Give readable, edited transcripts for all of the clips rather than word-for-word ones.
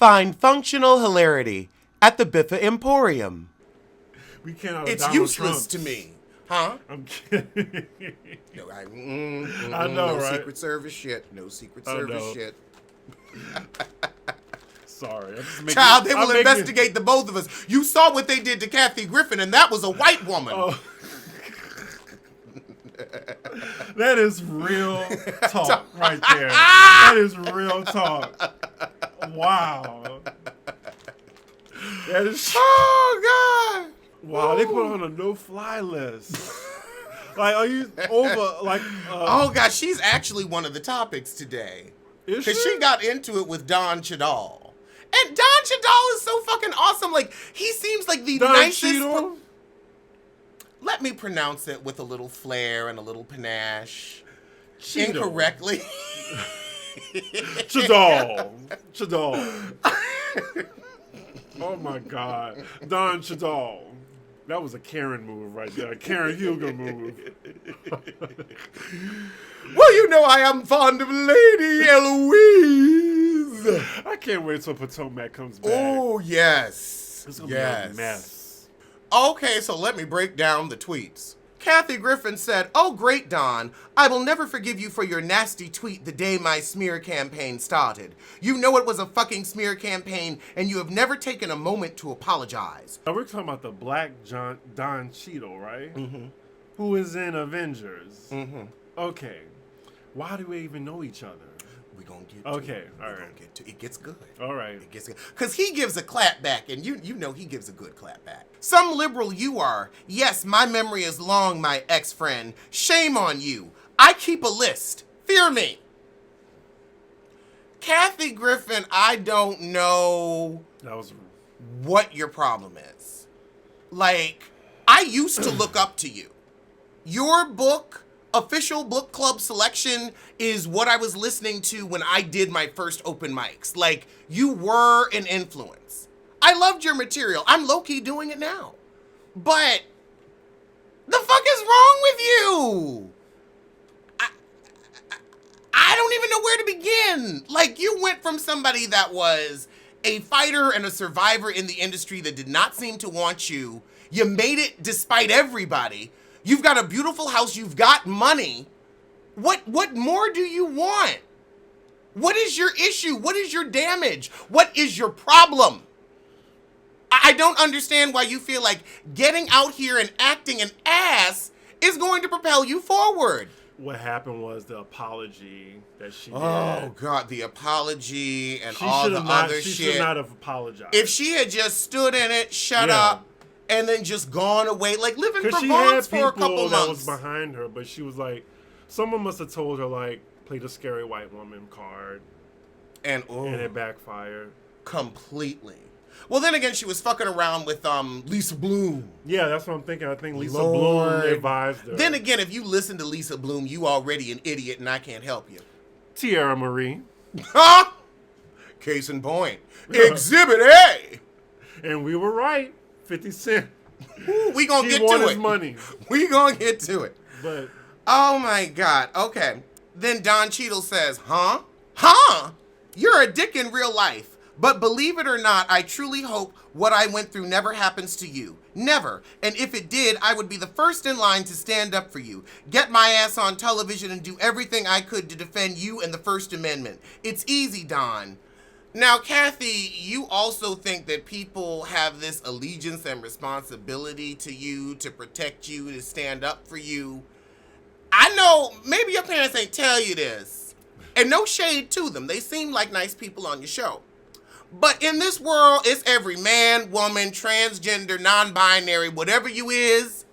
Find functional hilarity at the Biffa Emporium. We cannot. It's useless to me. Huh? I'm kidding. No, I no know, right? Secret Service shit. No Secret Service shit. Sorry. Child, they will investigate the both of us. You saw what they did to Kathy Griffin, and that was a white woman. Oh. That is real talk right there. That is real talk. Wow. That is. Oh, God. Wow, they put her on a no-fly list. Like, are you over, like... oh, God, she's actually one of the topics today. Is she? Because she got into it with Don Cheadle. And Don Cheadle is so fucking awesome. Like, he seems like the nicest... Let me pronounce it with a little flair and a little panache. Cheadle. Incorrectly. Cheadle. Oh, my God. Don Cheadle. That was a Karen move right there. A Karen Hugo move. Well, you know I am fond of Lady Eloise. I can't wait till Potomac comes back. Oh, yes. It's going to be a mess. Okay, so let me break down the tweets. Kathy Griffin said, "Oh, great, Don. I will never forgive you for your nasty tweet the day my smear campaign started. You know it was a fucking smear campaign, and you have never taken a moment to apologize." Now, we're talking about the Black Don Cheadle, right? Mm-hmm. Who is in Avengers. Mm-hmm. Okay. Why do we even know each other? We're going to get to it. Okay, all right. It gets good. All right. It gets good. Because he gives a clap back, and you know he gives a good clap back. "Some liberal you are. Yes, my memory is long, my ex-friend. Shame on you. I keep a list. Fear me." Kathy Griffin, I don't know what your problem is. Like, I used to look up to you. Your book... official book club selection is what I was listening to when I did my first open mics. Like, you were an influence. I loved your material. I'm low-key doing it now. But the fuck is wrong with you? I don't even know where to begin. Like, you went from somebody that was a fighter and a survivor in the industry that did not seem to want you. You made it despite everybody. You've got a beautiful house. You've got money. What more do you want? What is your issue? What is your damage? What is your problem? I don't understand why you feel like getting out here and acting an ass is going to propel you forward. What happened was the apology that she did. Oh, God, the apology and all the other shit. She should not have apologized. If she had just stood in it, shut up, and then just gone away, like live in Provence for a couple months. That was behind her, but she was like, someone must have told her, like, play the scary white woman card. And it backfired. Completely. Well, then again, she was fucking around with Lisa Bloom. Yeah, that's what I'm thinking. I think Lisa Bloom advised her. Then again, if you listen to Lisa Bloom, you already an idiot and I can't help you. Tierra Marie. Huh? Case in point. Exhibit A. And we were right. 50 Cent. We gonna get to it. He won his money. We gonna get to it. But. Oh my God. Okay. Then Don Cheadle says, huh? Huh? You're a dick in real life. But believe it or not, I truly hope what I went through never happens to you. Never. And if it did, I would be the first in line to stand up for you. Get my ass on television and do everything I could to defend you and the First Amendment. It's easy, Don. Now, Kathy, you also think that people have this allegiance and responsibility to you, to protect you, to stand up for you. I know maybe your parents ain't tell you this. And no shade to them. They seem like nice people on your show. But in this world, it's every man, woman, transgender, non-binary, whatever you is.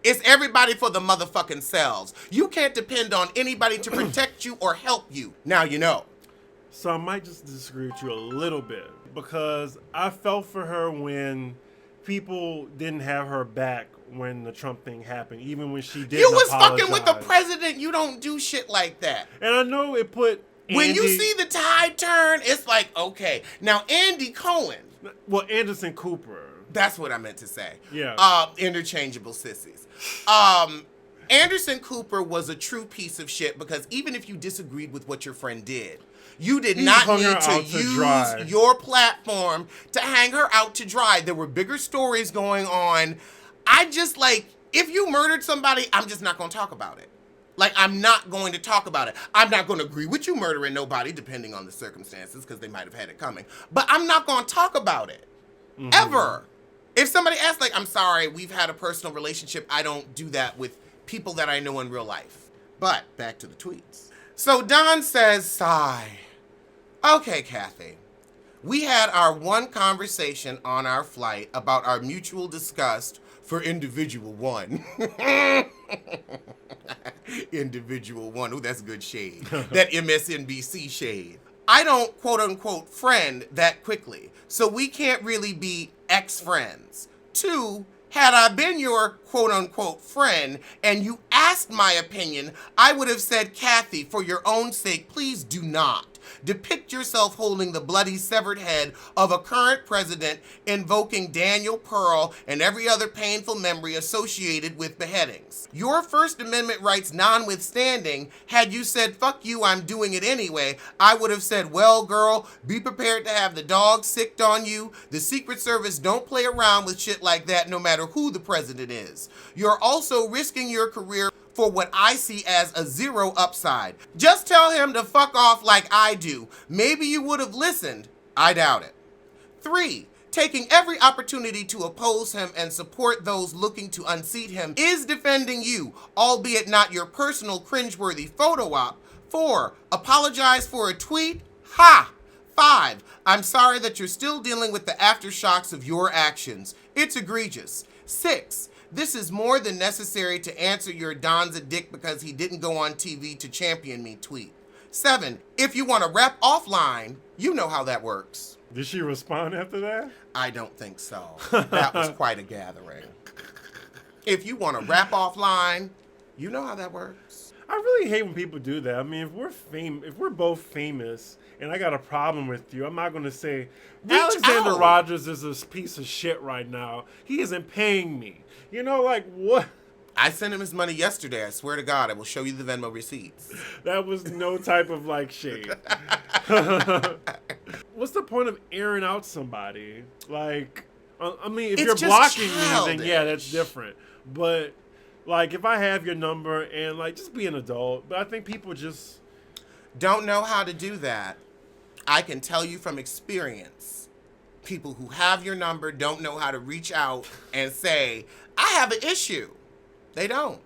It's everybody for the motherfucking selves. You can't depend on anybody to protect you or help you. Now you know. So I might just disagree with you a little bit because I felt for her when people didn't have her back when the Trump thing happened, even when she did. You was fucking with the president. You don't do shit like that. And I know it put Andy, when you see the tide turn, it's like, okay. Now, Andy Cohen. Well, Anderson Cooper. That's what I meant to say. Yeah. Interchangeable sissies. Anderson Cooper was a true piece of shit because even if you disagreed with what your friend did, You did He not hung her need to out to use dry. your platform to hang her out to dry. There were bigger stories going on. I just like, if you murdered somebody, I'm just not going to talk about it. Like, I'm not going to talk about it. I'm not going to agree with you murdering nobody, depending on the circumstances, because they might have had it coming. But I'm not going to talk about it. Mm-hmm. Ever. If somebody asks, like, I'm sorry, we've had a personal relationship, I don't do that with people that I know in real life. But back to the tweets. So Don says, sigh. Okay, Kathy. We had our one conversation on our flight about our mutual disgust for individual one. Individual one. Oh, that's good shade. That MSNBC shade. I don't, quote unquote, friend that quickly. So we can't really be ex-friends. 2, had I been your quote unquote friend and you asked my opinion, I would have said, Kathy, for your own sake, please do not depict yourself holding the bloody severed head of a current president, invoking Daniel Pearl and every other painful memory associated with beheadings. Your First Amendment rights notwithstanding, had you said, fuck you, I'm doing it anyway, I would have said, well, girl, be prepared to have the dog sicked on you. The Secret Service don't play around with shit like that no matter who the president is. You're also risking your career for what I see as a zero upside. Just tell him to fuck off like I do. Maybe you would have listened. I doubt it. 3, taking every opportunity to oppose him and support those looking to unseat him is defending you, albeit not your personal cringeworthy photo op. 4, apologize for a tweet? Ha! 5, I'm sorry that you're still dealing with the aftershocks of your actions. It's egregious. 6, this is more than necessary to answer your Don's a dick because he didn't go on TV to champion me tweet. 7, if you want to rap offline, you know how that works. Did she respond after that? I don't think so. That was quite a gathering. If you want to rap offline, you know how that works. I really hate when people do that. I mean, if we're both famous and I got a problem with you, I'm not going to say, Alexander Rodgers is a piece of shit right now. He isn't paying me. You know, like, what? I sent him his money yesterday. I swear to God, I will show you the Venmo receipts. That was no type of, like, shade. What's the point of airing out somebody? Like, I mean, if you're blocking me, then yeah, that's different. But, like, if I have your number and, like, just be an adult. But I think people just don't know how to do that. I can tell you from experience. People who have your number don't know how to reach out and say, I have an issue. They don't.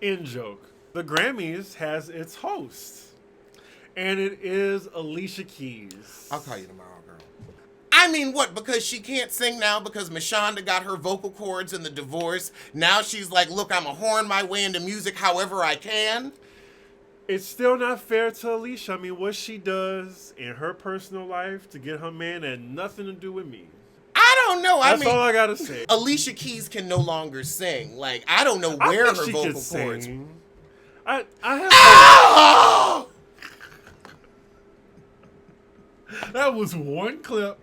In joke. The Grammys has its host. And it is Alicia Keys. I'll call you tomorrow, girl. I mean, what? Because she can't sing now because Mashonda got her vocal cords in the divorce. Now she's like, look, I'm a horn my way into music however I can. It's still not fair to Alicia. I mean, what she does in her personal life to get her man had nothing to do with me. I don't know. That's all I gotta say. Alicia Keys can no longer sing. Like, I don't know where her vocal cords. I have. That was one clip.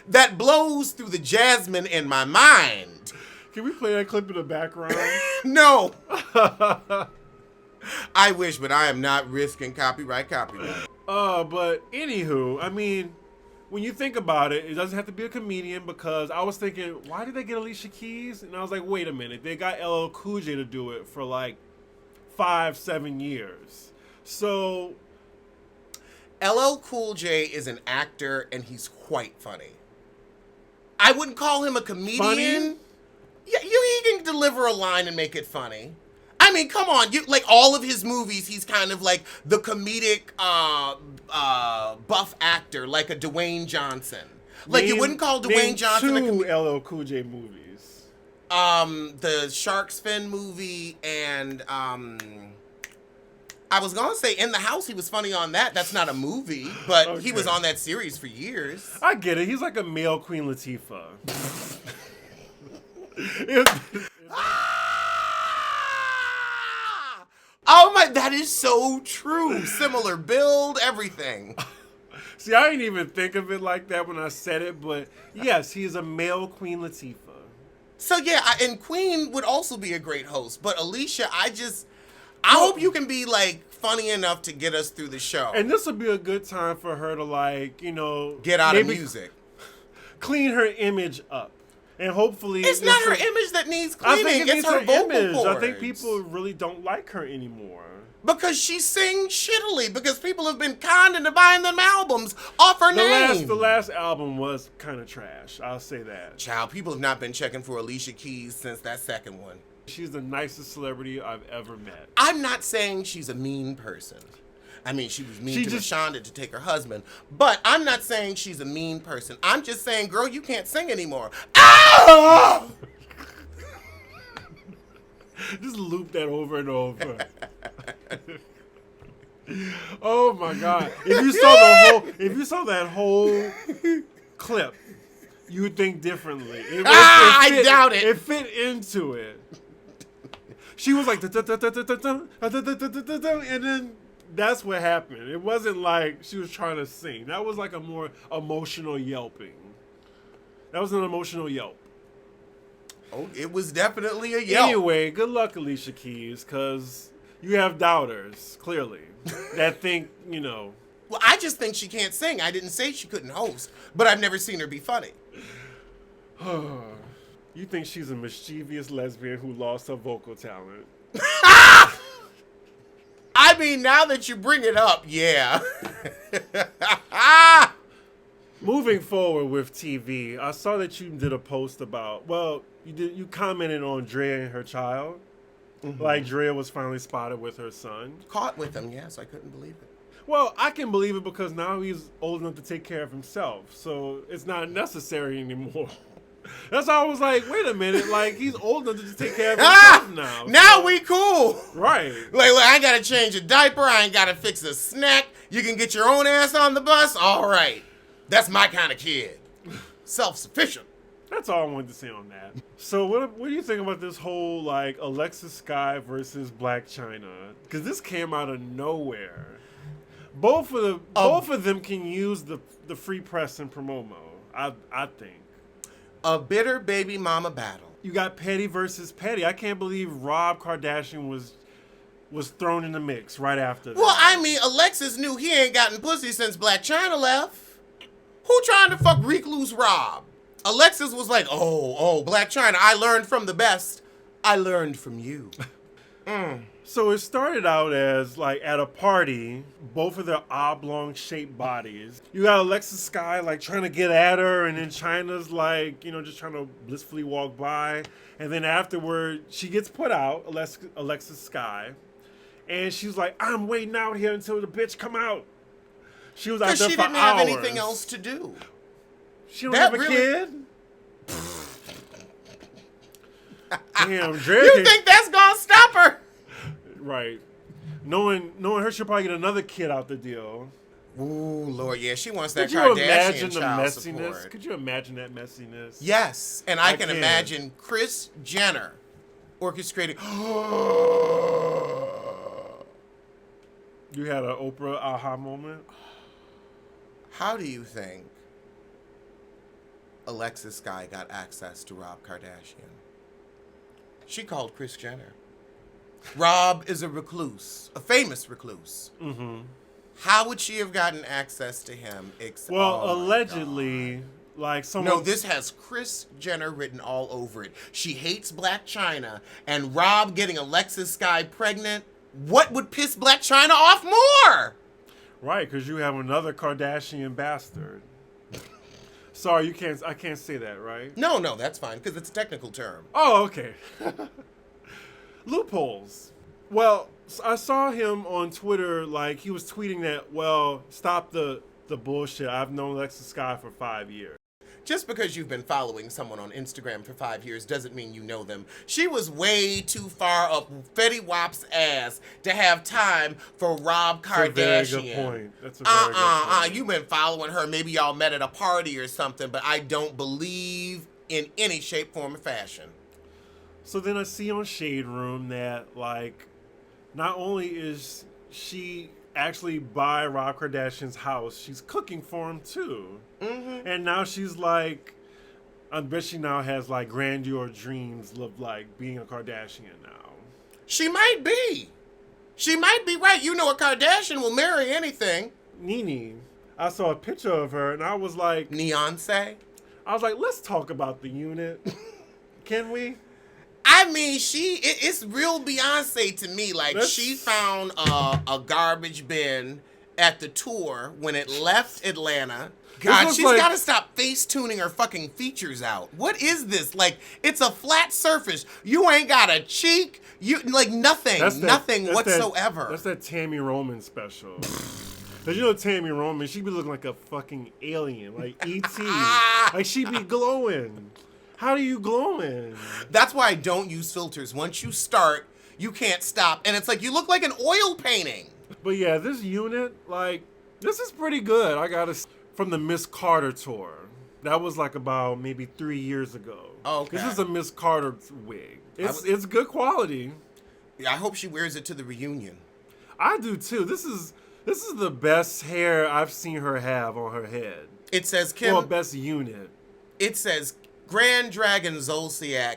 That blows through the jasmine in my mind. Can we play that clip in the background? No. I wish, but I am not risking copyright. But anywho, I mean, when you think about it, it doesn't have to be a comedian, because I was thinking, why did they get Alicia Keys? And I was like, wait a minute, they got LL Cool J to do it for like 5-7 years. So LL Cool J is an actor and he's quite funny. I wouldn't call him a comedian. Funny? Yeah, he can deliver a line and make it funny. I mean, come on, like all of his movies, he's kind of like the comedic buff actor, like a Dwayne Johnson. Like you wouldn't call Dwayne Johnson a comedian. 2 LL Cool J movies. The Shark's Fin movie and I was gonna say In the House. He was funny on that. That's not a movie, but okay. He was on that series for years. I get it. He's like a male Queen Latifah. Oh my, that is so true. Similar build, everything. See, I didn't even think of it like that when I said it, but yes, he is a male Queen Latifah. So yeah, and Queen would also be a great host. But Alicia, I hope you can be like funny enough to get us through the show. And this would be a good time for her to like, get out of music. Clean her image up. And hopefully it's not her image that needs cleaning. It's her vocal image. cords. I think people really don't like her anymore. Because she sings shittily. Because people have been kind into buying them albums off her name. The last album was kind of trash. I'll say that. Child, people have not been checking for Alicia Keys since that second one. She's the nicest celebrity I've ever met. I'm not saying she's a mean person. I mean, she was mean to Shonda to take her husband. But I'm not saying she's a mean person. I'm just saying, girl, you can't sing anymore. Ah! Just loop that over and over. Oh my God! If you saw that whole clip, you would think differently. I doubt it. It fit into it. She was like, and then that's what happened. It wasn't like she was trying to sing. That was like a more emotional yelping. That was an emotional yelp. Oh, it was definitely a yelp. Anyway, good luck, Alicia Keys, because you have doubters, clearly, that think, Well, I just think she can't sing. I didn't say she couldn't host, but I've never seen her be funny. You think she's a mischievous lesbian who lost her vocal talent? I mean, now that you bring it up, yeah. Moving forward with TV, I saw that you did a post about, you commented on Drea and her child. Mm-hmm. Like Drea was finally spotted with her son. Caught with him, yes. I couldn't believe it. Well, I can believe it because now he's old enough to take care of himself. So it's not necessary anymore. That's why I was like, wait a minute. Like, he's old enough to take care of himself now. Now we cool. Right. Like, I ain't got to change a diaper. I ain't got to fix a snack. You can get your own ass on the bus. All right. That's my kind of kid. Self-sufficient. That's all I wanted to say on that. So what do you think about this whole, like, Alexis Sky versus Blac Chyna? Because this came out of nowhere. Both of them can use the free press and promo. I think. A bitter baby mama battle. You got petty versus petty. I can't believe Rob Kardashian was thrown in the mix right after that. Well, I mean, Alexis knew he ain't gotten pussy since Blac Chyna left. Who trying to fuck recluse Rob? Alexis was like, oh, Blac Chyna, I learned from the best. I learned from you. So it started out as, like, at a party, both of their oblong-shaped bodies. You got Alexis Sky, like, trying to get at her, and then Chyna's, like, just trying to blissfully walk by. And then afterward, she gets put out, Alexis Sky, and she's like, I'm waiting out here until the bitch come out. She was out there for hours. Because she didn't have anything else to do. She don't have a kid? Damn, Drea. You think that's going to stop her? Right. Knowing her, she'll probably get another kid out the deal. Ooh, Lord, yeah. She wants that Kardashian child support. Could you imagine that messiness? Yes. And I can imagine Kris Jenner orchestrating. You had an Oprah aha moment? How do you think Alexis Sky got access to Rob Kardashian? She called Kris Jenner. Rob is a recluse, a famous recluse. Mm-hmm. How would she have gotten access to him? Allegedly, like someone... No, this has Kris Jenner written all over it. She hates Blac Chyna, and Rob getting Alexis Sky pregnant. What would piss Blac Chyna off more? Right, because you have another Kardashian bastard. Sorry, I can't say that, right? No, that's fine, because it's a technical term. Oh, okay. Loopholes. Well, I saw him on Twitter, like, he was tweeting that, stop the bullshit. I've known Alexis Sky for 5 years. Just because you've been following someone on Instagram for 5 years doesn't mean you know them. She was way too far up Fetty Wap's ass to have time for Rob Kardashian. That's a very good point. That's a very good point. You've been following her. Maybe y'all met at a party or something, but I don't believe in any shape, form, or fashion. So then I see on Shade Room that, like, not only is she actually by Rob Kardashian's house, she's cooking for him too. Mm-hmm. And now she's like, I bet she now has like grandeur dreams of like being a Kardashian now. She might be. She might be right. You know, a Kardashian will marry anything. Nene, I saw a picture of her and I was like, Beyonce. I was like, let's talk about the unit. Can we? I mean, it's real Beyonce to me. Like, she found a garbage bin at the tour when it left Atlanta. God, she's got to stop face tuning her fucking features out. What is this? Like, it's a flat surface. You ain't got a cheek. You like nothing whatsoever. That's that Tammy Roman special. Cause you know Tammy Roman, she be looking like a fucking alien, like E.T. Like she be glowing. How do you glowing? That's why I don't use filters. Once you start, you can't stop, and it's like you look like an oil painting. But yeah, this unit, like, this is pretty good. I gotta from the Miss Carter tour. That was like about maybe 3 years ago. Okay. This is a Miss Carter wig. It's good quality. Yeah, I hope she wears it to the reunion. I do too. This is the best hair I've seen her have on her head. It says Kim. Well, best unit. It says Grand Dragon Zolciak,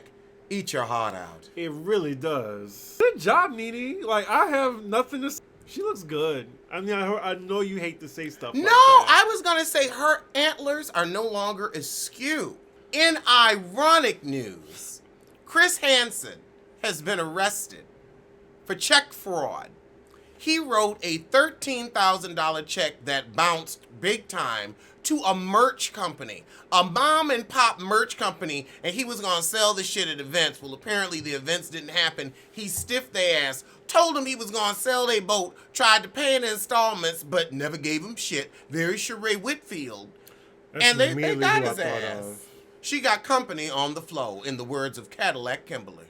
eat your heart out. It really does. Good job, Nene. Like, I have nothing to say. She looks good. I mean, I know you hate to say stuff like that. I was going to say her antlers are no longer askew. In ironic news, Chris Hansen has been arrested for check fraud. He wrote a $13,000 check that bounced big time to a merch company, a mom and pop merch company, and he was going to sell the shit at events. Well, apparently the events didn't happen. He stiffed their ass, told them he was going to sell their boat, tried to pay in installments, but never gave him shit. Very Sheree Whitfield. That's and they got his I ass. She got company on the flow, in the words of Cadillac Kimberly.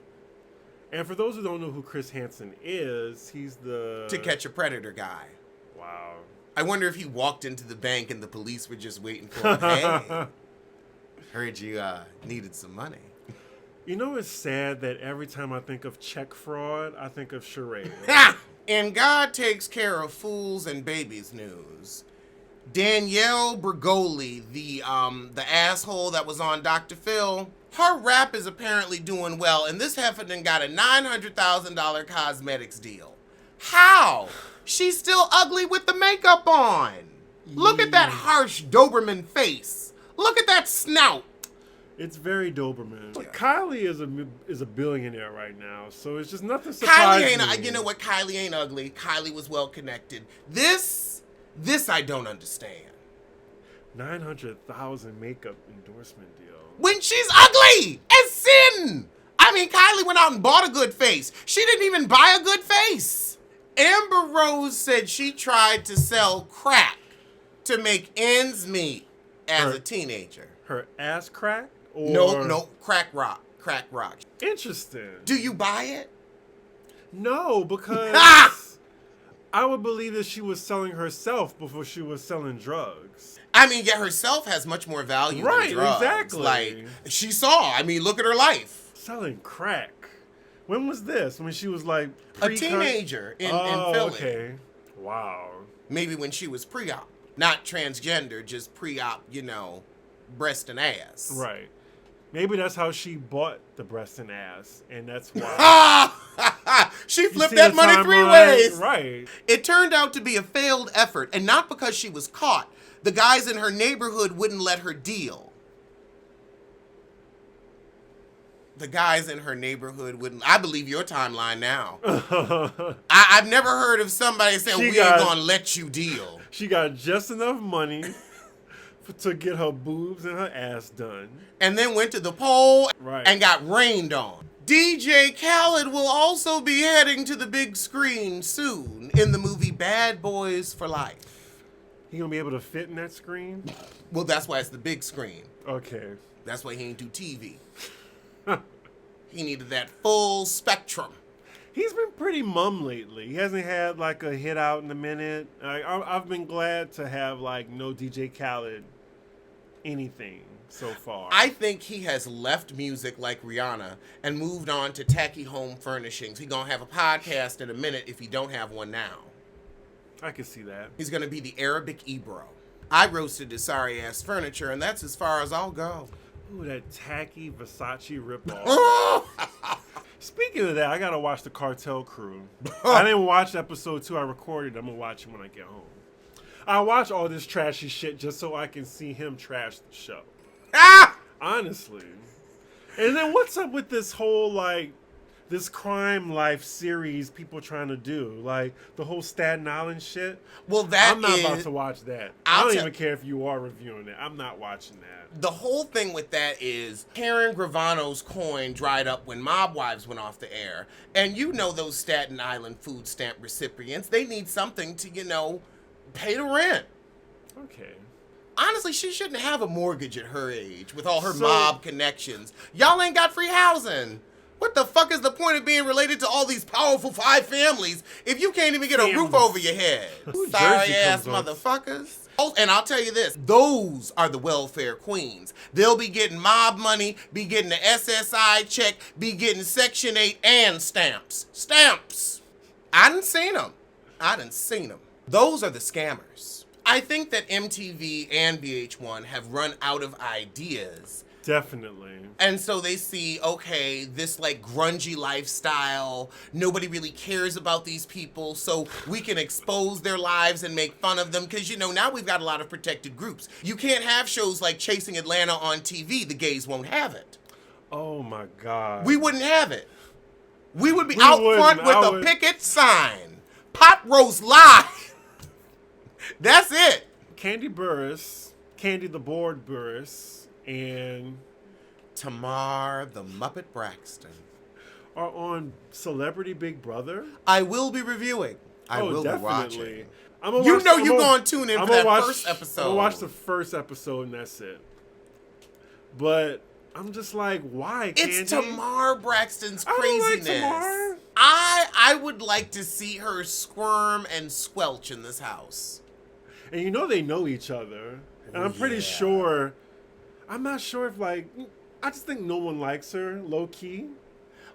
And for those who don't know who Chris Hansen is, he's the To Catch a Predator guy. Wow. I wonder if he walked into the bank and the police were just waiting for him. Hey, heard you needed some money. You know, it's sad that every time I think of check fraud, I think of Sheree. And God takes care of fools and babies news. Danielle Burgo, the asshole that was on Dr. Phil, her rap is apparently doing well, and this heifer done got a $900,000 cosmetics deal. How? She's still ugly with the makeup on. Look at that harsh Doberman face. Look at that snout. It's very Doberman. Yeah. Kylie is a billionaire right now, so it's just nothing surprising. Kylie ain't, you know what? Kylie ain't ugly. Kylie was well connected. This I don't understand. 900,000 makeup endorsement deal. When she's ugly as sin. I mean, Kylie went out and bought a good face. She didn't even buy a good face. Amber Rose said she tried to sell crack to make ends meet as a teenager. Her ass crack? Or... No, crack rock. Interesting. Do you buy it? No, because I would believe that she was selling herself before she was selling drugs. I mean, yeah, herself has much more value than drugs. Right, exactly. Like, she saw. I mean, look at her life. Selling crack. When was this? When she was like a teenager in Philly. Okay. Wow. Maybe when she was pre-op. Not transgender, just pre-op, breast and ass. Right. Maybe that's how she bought the breast and ass, and that's why. She flipped that money 3 ways. Right. It turned out to be a failed effort, and not because she was caught. The guys in her neighborhood wouldn't let her deal. The guys in her neighborhood wouldn't. I believe your timeline now. I've never heard of somebody saying, we ain't gonna let you deal. She got just enough money to get her boobs and her ass done. And then went to the poll right. and got rained on. DJ Khaled will also be heading to the big screen soon in the movie Bad Boys for Life. He gonna be able to fit in that screen? Well, that's why it's the big screen. Okay. That's why he ain't do TV. He needed that full spectrum. He's been pretty mum lately. He hasn't had like a hit out in a minute. I've been glad to have like no DJ Khaled anything so far. I think he has left music like Rihanna and moved on to tacky home furnishings. He's going to have a podcast in a minute if he don't have one now. I can see that. He's going to be the Arabic Ebro. I roasted his sorry-ass furniture, and that's as far as I'll go. Ooh, that tacky Versace ripoff. Speaking of that, I gotta watch the Cartel Crew. I didn't watch episode 2. I recorded. I'm gonna watch it when I get home. I watch all this trashy shit just so I can see him trash the show. Ah! Honestly. And then what's up with this whole, like, this crime life series people trying to do? Like, the whole Staten Island shit? Well, I'm not about to watch that. I I'll don't tell- even care if you are reviewing it. I'm not watching that. The whole thing with that is Karen Gravano's coin dried up when Mob Wives went off the air. And you know those Staten Island food stamp recipients, they need something to, pay the rent. Okay. Honestly, she shouldn't have a mortgage at her age with all her mob connections. Y'all ain't got free housing. What the fuck is the point of being related to all these powerful 5 families if you can't even get a roof over your head? Sorry ass motherfuckers. Oh, and I'll tell you this, those are the welfare queens. They'll be getting mob money, be getting the SSI check, be getting Section 8 and stamps. Stamps. I done seen them. Those are the scammers. I think that MTV and VH1 have run out of ideas. Definitely. And so they see, okay, this like grungy lifestyle, nobody really cares about these people, so we can expose their lives and make fun of them, because, now we've got a lot of protected groups. You can't have shows like Chasing Atlanta on TV, the gays won't have it. Oh my God. We wouldn't have it. We would be out front with a picket sign. Pot roast live. That's it. Candy the Board Burris, and Tamar the Muppet Braxton are on Celebrity Big Brother. I will be reviewing. I will definitely. be watching. You're going to tune in for that first episode. I'm going to watch the first episode and that's it. But I'm just like, why, Candy? It's Tamar Braxton's craziness. I don't like Tamar. I would like to see her squirm and squelch in this house. And they know each other. And I'm pretty sure, I'm not sure if I just think no one likes her, low key.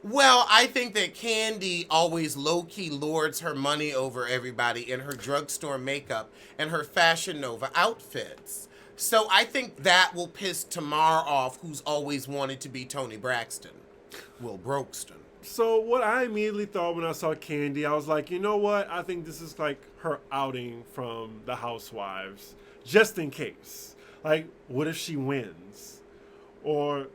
Well, I think that Candy always low-key lords her money over everybody in her drugstore makeup and her Fashion Nova outfits. So I think that will piss Tamar off, who's always wanted to be Toni Braxton. Will Broxton. So what I immediately thought when I saw Candy, I was like, you know what? I think this is like her outing from the Housewives, just in case. Like, what if she wins? Or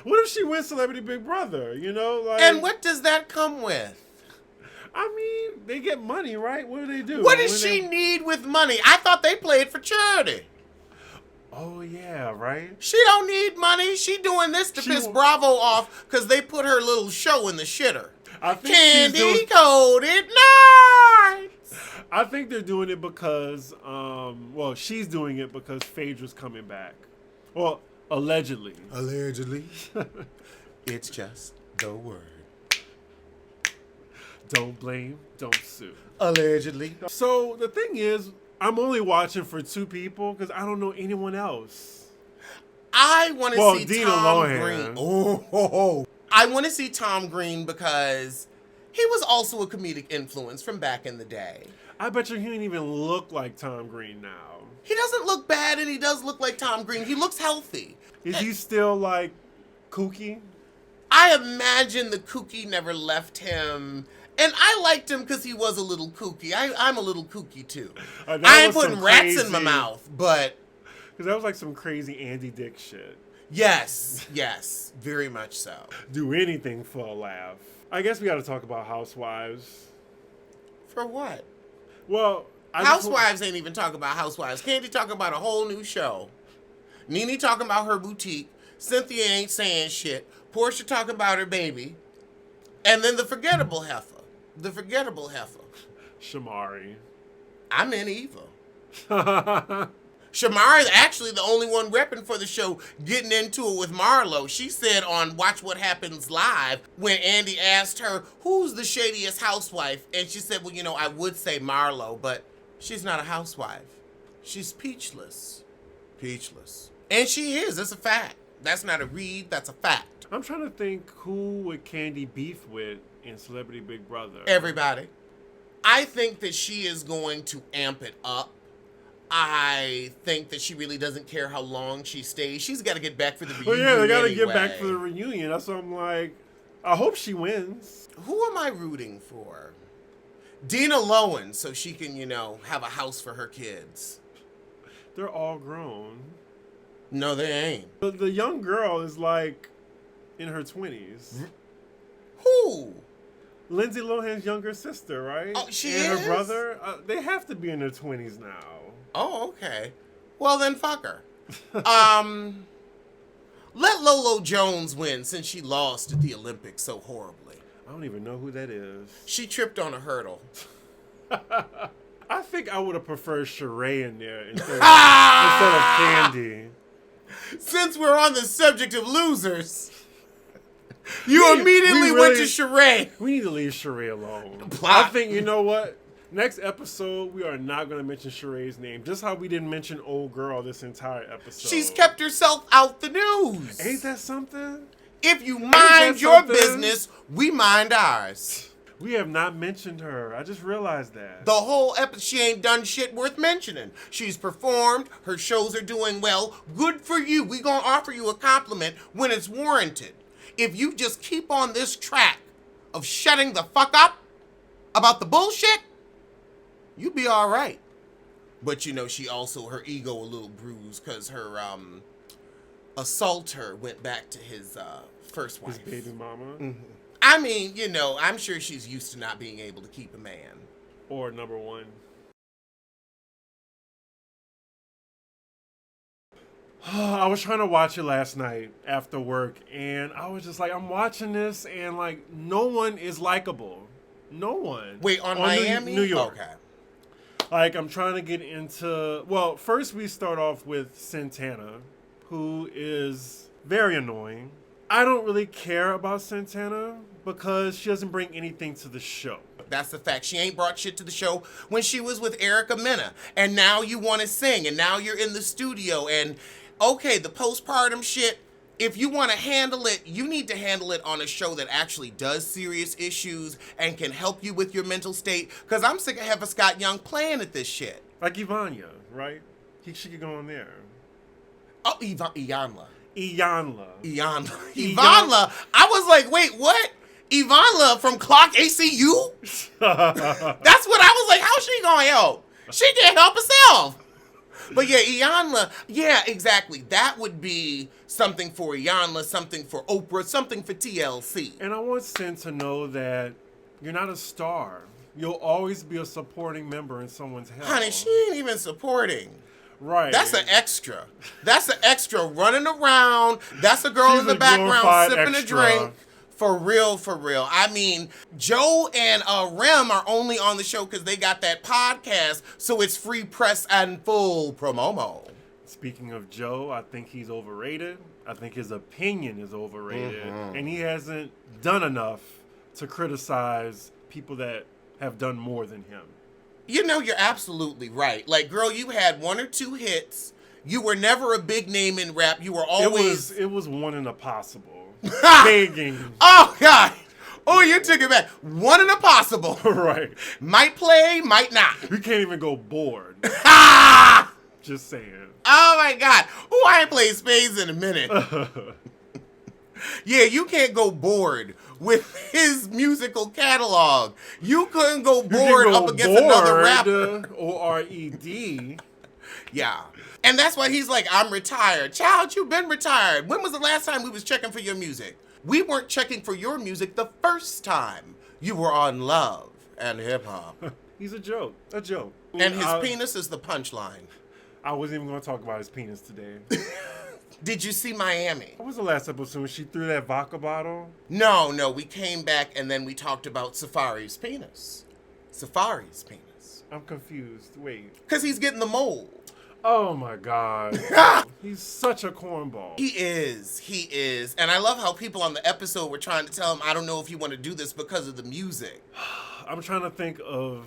what if she wins Celebrity Big Brother? And what does that come with? I mean, they get money, right? What do? What does she need with money? I thought they played for charity. Oh, yeah, right? She don't need money. She doing this to piss Bravo off because they put her little show in the shitter. Candy coated nights. I think they're doing it because, she's doing it because Phaedra's coming back. Well, allegedly. Allegedly. It's just the word. Don't blame, don't sue. Allegedly. So the thing is, I'm only watching for 2 people because I don't know anyone else. I want to see Dina Tom Lohan. Green. I want to see Tom Green because he was also a comedic influence from back in the day. I bet you he didn't even look like Tom Green now. He doesn't look bad, and he does look like Tom Green. He looks healthy. Is he still, like, kooky? I imagine the kooky never left him. And I liked him because he was a little kooky. I'm a little kooky, too. I ain't putting rats in my mouth, but... Because that was like some crazy Andy Dick shit. Yes, very much so. Do anything for a laugh. I guess we got to talk about Housewives. For what? Well... Housewives ain't even talking about Housewives. Candy talking about a whole new show. Nene talking about her boutique. Cynthia ain't saying shit. Portia talking about her baby. And then the forgettable heifer. Shamari. I'm in Eva. Shamari is actually the only one repping for the show, getting into it with Marlo. She said on Watch What Happens Live, when Andy asked her, who's the shadiest housewife? And she said, well, I would say Marlo, but she's not a housewife. She's peachless. And she is. It's a fact. That's not a read. That's a fact. I'm trying to think who would Candy beef with in Celebrity Big Brother. Everybody. I think that she is going to amp it up. I think that she really doesn't care how long she stays. She's got to get back for the reunion. Well, yeah, they got to anyway. get back for the reunion. That's what I'm like. I hope she wins. Who am I rooting for? Dina Lohan, so she can, have a house for her kids. They're all grown. No, they ain't. The young girl is like in her 20s. Who? Lindsay Lohan's younger sister, right? Oh, she and is? her brother. They have to be in their 20s now. Oh, okay. Well, then fuck her. Let Lolo Jones win since she lost at the Olympics so horribly. I don't even know who that is. She tripped on a hurdle. I think I would have preferred Sheree in there instead of Candy. Since we're on the subject of losers, you immediately went to Sheree. We need to leave Sheree alone. Plot. I think, you know what? Next episode, we are not going to mention Sheree's name. Just how we didn't mention Old Girl this entire episode. She's kept herself out the news. Ain't that something? If you mind your business, we mind ours. We have not mentioned her. I just realized that. The whole episode, she ain't done shit worth mentioning. She's performed. Her shows are doing well. Good for you. We gonna offer you a compliment when it's warranted. If you just keep on this track of shutting the fuck up about the bullshit, you be all right. But she also, her ego a little bruised because her assaulter went back to his first wife. His baby mama? Mm-hmm. I mean, I'm sure she's used to not being able to keep a man. Or number one. I was trying to watch it last night after work, and I was just like, I'm watching this, and like, no one is likable. No one. Wait, on Miami? New York. Okay. Like, I'm trying to get into... Well, first we start off with Santana, who is very annoying. I don't really care about Santana because she doesn't bring anything to the show. That's the fact. She ain't brought shit to the show when she was with Erica Mena. And now you want to sing, and now you're in the studio. And, okay, the postpartum shit, if you want to handle it, you need to handle it on a show that actually does serious issues and can help you with your mental state. Because I'm sick of having Scott Young playing at this shit. Like Ivania, right? She could go on there. Oh, Iyanla. Iyanla. Ivanla. I was like, wait, what? Ivanla from Clock ACU? That's what I was like, how's she gonna help? She can't help herself. But yeah, Iyanla, yeah, exactly. That would be something for Iyanla, something for Oprah, something for TLC. And I want Sin to know that you're not a star. You'll always be a supporting member in someone's hell. Honey, she ain't even supporting. Right. That's an extra. That's an extra running around. That's a girl She's in the a background glorified sipping extra. a drink. For real, for real. I mean, Joe and Rem are only on the show because they got that podcast, so it's free press and full promo. Speaking of Joe, I think he's overrated. I think his opinion is overrated. And he hasn't done enough to criticize people that have done more than him. You're absolutely right. Like, girl, you had one or two hits. You were never a big name in rap. You were always... It was one in a possible. Begging. Oh, God. Oh, you took it back. One in a possible. Right. Might play, might not. You can't even go bored. Ah! Just saying. Oh, my God. Oh, I ain't played spades in a minute. Yeah, you can't go bored with his musical catalog. You couldn't go bored up against another rapper. O-R-E-D. Yeah. And that's why he's like, I'm retired. Child, you've been retired. When was the last time we was checking for your music? We weren't checking for your music the first time you were on Love and Hip Hop. He's a joke. A joke. And his penis is the punchline. I wasn't even going to talk about his penis today. Did you see Miami? What was the last episode when she threw that vodka bottle? No. We came back and then we talked about Safari's penis. Safari's penis. I'm confused. Wait. Because he's getting the mold. Oh, my God. He's such a cornball. He is. And I love how people on the episode were trying to tell him, I don't know if you want to do this because of the music. I'm trying to think of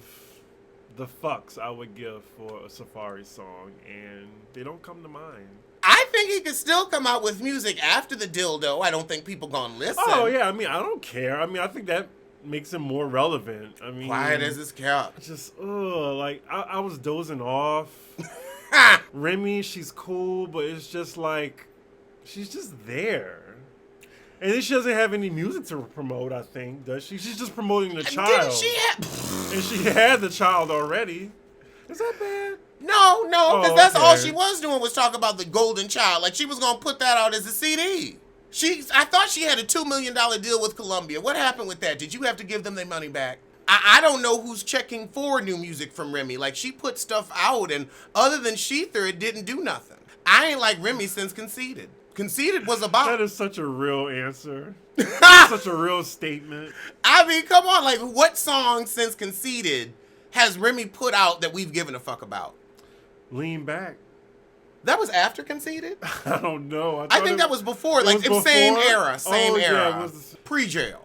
the fucks I would give for a Safari song, and they don't come to mind. I think he could still come out with music after the dildo. I don't think people gonna listen. Oh, yeah. I mean, I don't care. I mean, I think that makes him more relevant. I mean... Quiet as his couch. Just, like, I was dozing off. Remy, she's cool, but it's just like, she's just there. And then she doesn't have any music to promote, I think, does she? She's just promoting the child. And she had the child already. Is that bad? No, because that's all she was doing was talk about the golden child. Like, she was going to put that out as a CD. I thought she had a $2 million deal with Columbia. What happened with that? Did you have to give them their money back? I don't know who's checking for new music from Remy. Like, she put stuff out, and other than Sheether, it didn't do nothing. I ain't like Remy since Conceited. Conceited was about... That is such a real answer. Such a real statement. I mean, come on. Like, what song since Conceited has Remy put out that we've given a fuck about? Lean Back. That was after Conceited? I don't know. I think that was before. Like, before? Same era. Yeah, it was... Pre-jail,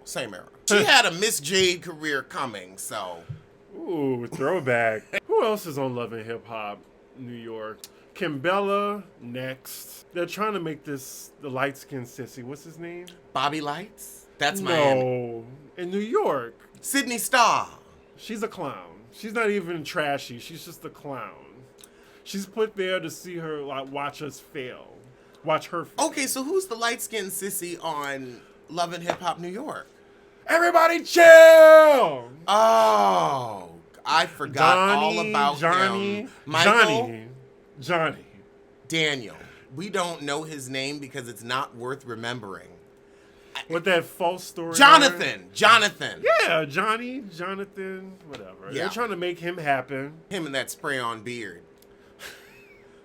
same era. She had a Miss Jade career coming, so... Ooh, throwback. Who else is on Love and Hip Hop New York? Kimbella, next. They're trying to make this the light-skinned sissy. What's his name? Bobby Lights? That's Miami. No, in New York. Sydney Starr. She's a clown. She's not even trashy. She's just a clown. She's put there to see her, like, watch us fail. Watch her fail. Okay, so who's the light-skinned sissy on Love and Hip Hop New York? Everybody chill! Oh, I forgot all about him. Michael? Johnny. Daniel. We don't know his name because it's not worth remembering. With that false story. Jonathan. Yeah, Jonathan, whatever. Yeah. They're trying to make him happen. Him and that spray-on beard.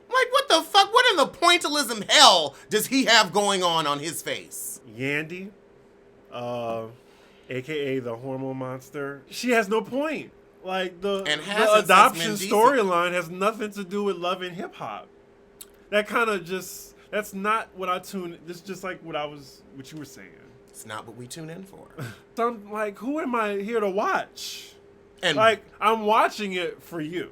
Like, what the fuck? What in the pointillism hell does he have going on his face? Yandy, a.k.a. the hormone monster. She has no point. Like, the adoption storyline has nothing to do with Love and Hip Hop. That kind of just, that's not what I tune. This is just like what you were saying. It's not what we tune in for. So I'm like, who am I here to watch? And like, I'm watching it for you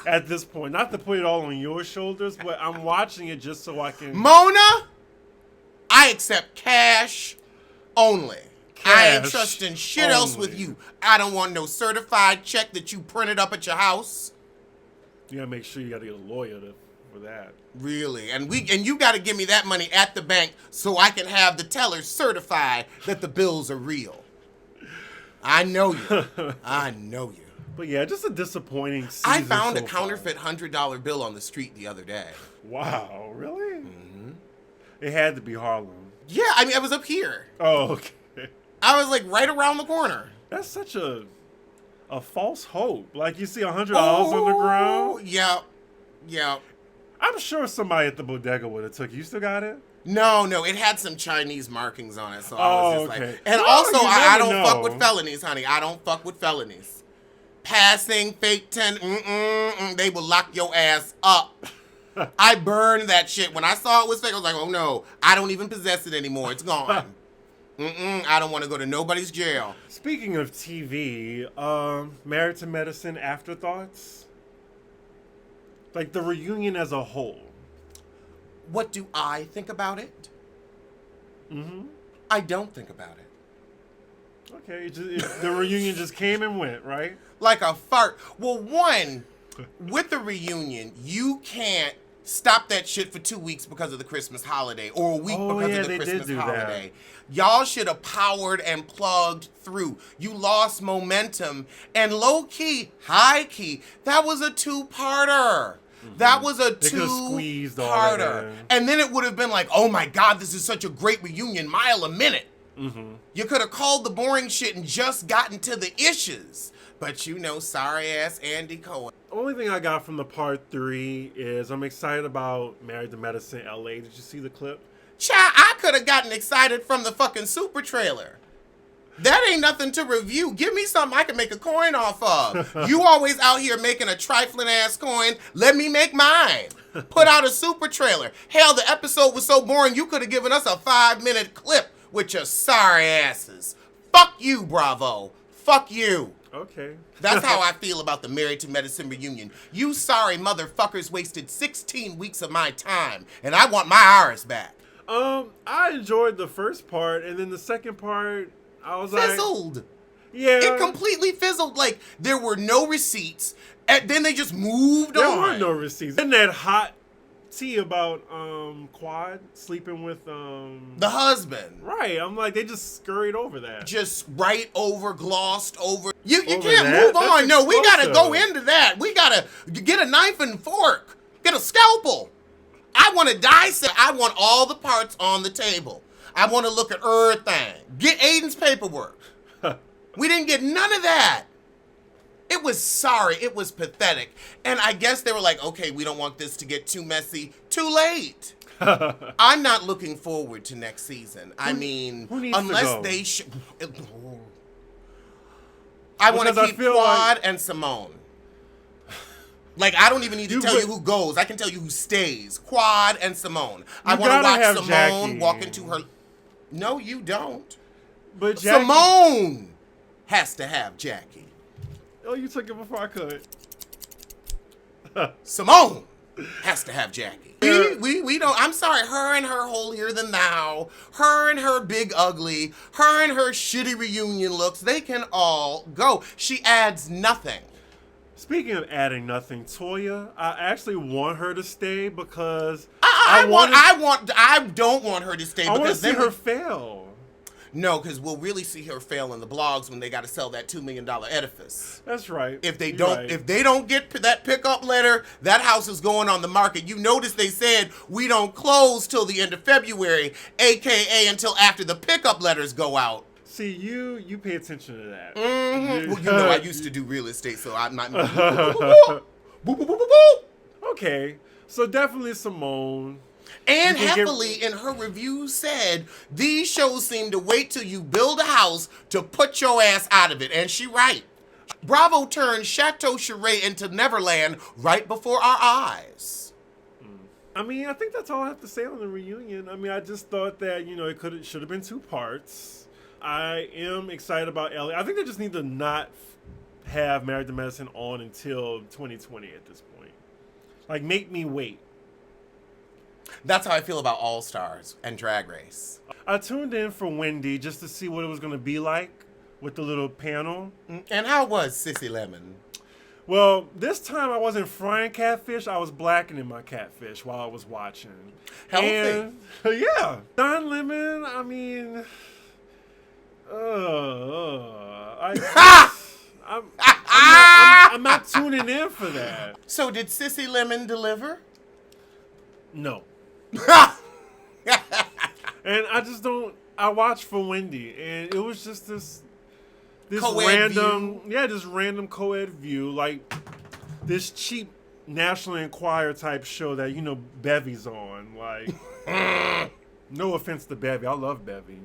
at this point. Not to put it all on your shoulders, but I'm watching it just so I can. Mona, I accept cash only. I ain't trusting shit else with you. I don't want no certified check that you printed up at your house. You gotta make sure you gotta get a lawyer for that. Really? And you gotta give me that money at the bank so I can have the teller certify that the bills are real. I know you. I know you. But yeah, just a disappointing season. I found a counterfeit $100 bill on the street the other day. Wow, really? Mm-hmm. It had to be Harlem. Yeah, I mean, I was up here. Oh, okay. I was like right around the corner. That's such a false hope. Like, you see $100 on the ground. Yeah. I'm sure somebody at the bodega would have took it. You still got it? No, it had some Chinese markings on it, so I was just okay. like. And well, also, I don't know. fuck with felonies, honey. I don't fuck with felonies. Passing, fake 10, they will lock your ass up. I burned that shit. When I saw it was fake, I was like, oh no, I don't even possess it anymore. It's gone. I don't want to go to nobody's jail. Speaking of TV, Married to Medicine afterthoughts? Like, the reunion as a whole. What do I think about it? Mm-hmm. I don't think about it. Okay, the reunion just came and went, right? Like a fart. Well, one, with the reunion, you can't stop that shit for 2 weeks because of the Christmas holiday, or a week because of the Christmas holiday. Y'all should have powered and plugged through. You lost momentum. And low-key, high-key, that was a two-parter. Mm-hmm. That was a two-parter. And then it would have been like, oh my God, this is such a great reunion, mile a minute. Mm-hmm. You could have called the boring shit and just gotten to the issues. But sorry-ass Andy Cohen. Only thing I got from the part 3 is I'm excited about Married to Medicine LA. Did you see the clip? Child, I could have gotten excited from the fucking super trailer. That ain't nothing to review. Give me something I can make a coin off of. You always out here making a trifling ass coin. Let me make mine. Put out a super trailer. Hell, the episode was so boring you could have given us a 5-minute clip with your sorry asses. Fuck you, Bravo. Fuck you. Okay. That's how I feel about the Married to Medicine reunion. You sorry motherfuckers wasted 16 weeks of my time, and I want my hours back. I enjoyed the first part, and then the second part, I was fizzled. Yeah. It completely fizzled. Like, there were no receipts. And then they just moved There on. were no receipts. And that hot tea about Quad sleeping with the husband. Right. I'm like, they just scurried over that. Just right over, glossed over. You Over can't that? move That's on. No, we gotta go explosive. into that. We gotta get a knife and fork. Get a scalpel. I want to dissect. I want all the parts on the table. I want to look at everything. Get Aiden's paperwork. We didn't get none of that. It was sorry. It was pathetic. And I guess they were like, okay, we don't want this to get too messy. Too late. I'm not looking forward to next season. I mean, who needs to unless go? they I want to Because I keep feel Quad like- and Simone. Like, I don't even need to tell you who goes. I can tell you who stays. Quad and Simone. I You want to gotta watch have Simone Jackie. walk into her... No, you don't. But Jackie, Simone has to have Jackie. Oh, you took it before I could. Simone has to have Jackie. We don't... I'm sorry. Her and her holier than thou. Her and her big ugly. Her and her shitty reunion looks. They can all go. She adds nothing. Speaking of adding nothing, Toya, I actually want her to stay because I don't want her to stay I want to because see then her fail. No, because we'll really see her fail in the blogs when they got to sell that $2 million edifice. That's right. If they You're don't, right. if they don't get that pickup letter, that house is going on the market. You notice they said we don't close till the end of February, aka until after the pickup letters go out. See, you pay attention to that. Mm-hmm. Well, you know I used to do real estate, so I'm not. Okay, so definitely Simone. And You can get- heavily in her review said, these shows seem to wait till you build a house to put your ass out of it. And she right. Bravo turned Chateau Charest into Neverland right before our eyes. I mean, I think that's all I have to say on the reunion. I mean, I just thought that, it should have been 2 parts. I am excited about Ellie. I think they just need to not have Married to Medicine on until 2020 at this point. Like, make me wait. That's how I feel about All Stars and Drag Race. I tuned in for Wendy just to see what it was going to be like with the little panel. And how was Sissy Lemon? Well, this time I wasn't frying catfish. I was blackening my catfish while I was watching. Healthy. And, yeah. Don Lemon, I mean... I'm not tuning in for that. So did Sissy Lemon deliver? No. And I just don't. I watched for Wendy, and it was just this Co-ed this random co-ed view, like this cheap National Enquirer type show that Bevy's on. Like, no offense to Bevy, I love Bevy.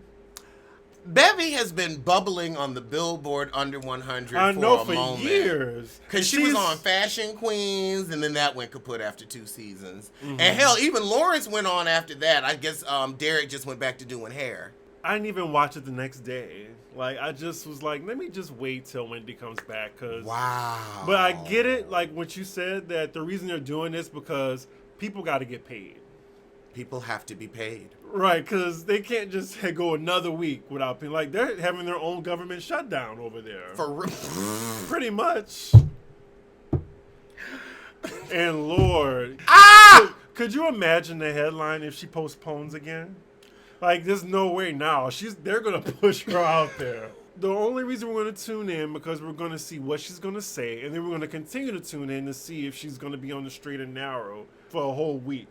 Bevy has been bubbling on the Billboard Under 100 I for know a for moment. years. Because she was on Fashion Queens, and then that went kaput after 2 seasons. And hell, even Lawrence went on after that. I guess Derek just went back to doing hair. I didn't even watch it the next day. Like, I just was like, let me just wait till Wendy comes back. Wow. But I get it, like what you said, that the reason they're doing this because people got to get paid. People have to be paid. Right, because they can't just go another week without paying. Like, they're having their own government shutdown over there. For real. Pretty much. And Lord. Could you imagine the headline if she postpones again? Like, there's no way now. They're going to push her out there. The only reason we're going to tune in because we're going to see what she's going to say, and then we're going to continue to tune in to see if she's going to be on the straight and narrow for a whole week.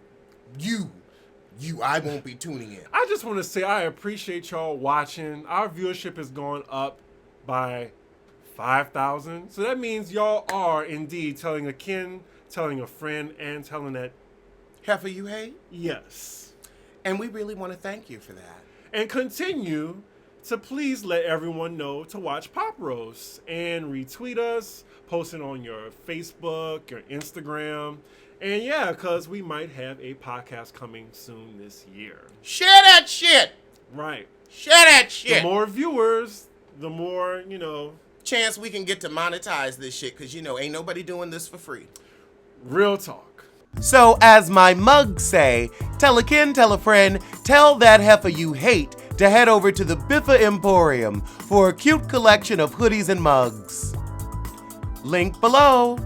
I won't be tuning in. I just want to say I appreciate y'all watching. Our viewership has gone up by 5,000. So that means y'all are indeed telling a kin, telling a friend, and telling that. Heifer you hate? Yes. And we really want to thank you for that. And continue to please let everyone know to watch Pop Roast and retweet us, post it on your Facebook, your Instagram. And yeah, because we might have a podcast coming soon this year. Share that shit. Right. Share that shit. The more viewers, the more, chance we can get to monetize this shit, because, ain't nobody doing this for free. Real talk. So, as my mugs say, tell a kin, tell a friend, tell that heifer you hate to head over to the Biffa Emporium for a cute collection of hoodies and mugs. Link below.